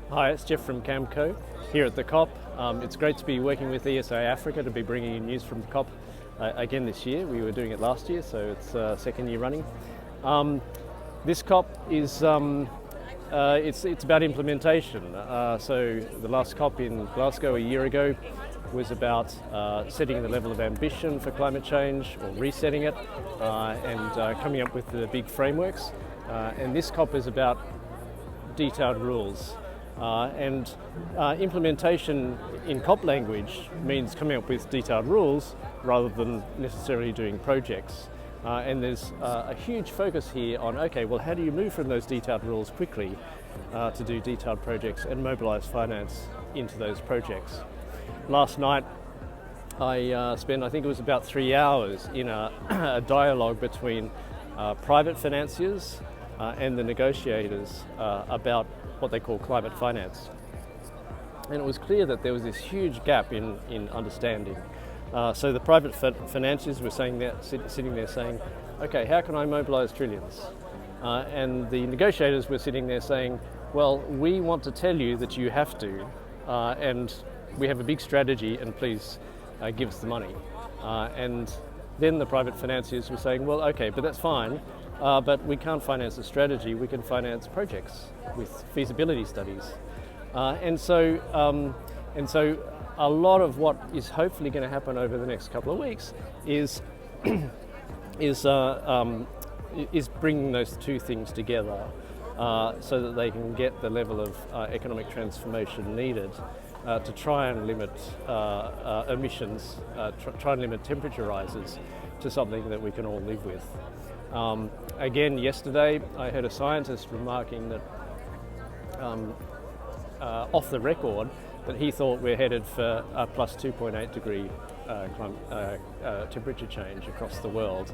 Hi, it's Geoff from Camco here at the COP. It's great to be working with ESA Africa to be bringing you news from the COP again this year. We were doing it last year, so it's second year running. This COP is it's about implementation. So the last COP in Glasgow a year ago was about setting the level of ambition for climate change, or resetting it, and coming up with the big frameworks. And this COP is about detailed rules. Implementation in COP language means coming up with detailed rules rather than necessarily doing projects. And there's a huge focus here on, okay, well, how do you move from those detailed rules quickly to do detailed projects and mobilise finance into those projects? Last night I spent, I think it was about 3 hours in a dialogue between private financiers and the negotiators about what they call climate finance. And it was clear that there was this huge gap in understanding. So the private financiers were saying that, sitting there saying, okay, how can I mobilise trillions? And the negotiators were sitting there saying, well, we want to tell you that you have to, and we have a big strategy, and please give us the money. And then the private financiers were saying, well, okay, but that's fine, but we can't finance a strategy, we can finance projects with feasibility studies. And so a lot of what is hopefully going to happen over the next couple of weeks is bringing those two things together so that they can get the level of economic transformation needed to try and limit emissions, try and limit temperature rises to something that we can all live with. Again, yesterday I heard a scientist remarking that off the record that he thought we're headed for a plus 2.8 degree temperature change across the world.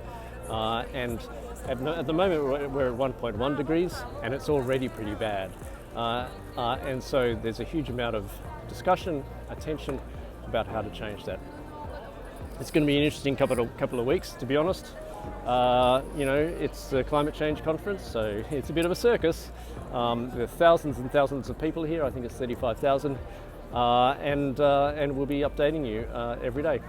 And at the moment we're at 1.1 degrees and it's already pretty bad. And so there's a huge amount of discussion, attention about how to change that. It's going to be an interesting couple of weeks, to be honest. It's the climate change conference, so it's a bit of a circus. There are thousands and thousands of people here. I think it's 35,000, and we'll be updating you every day.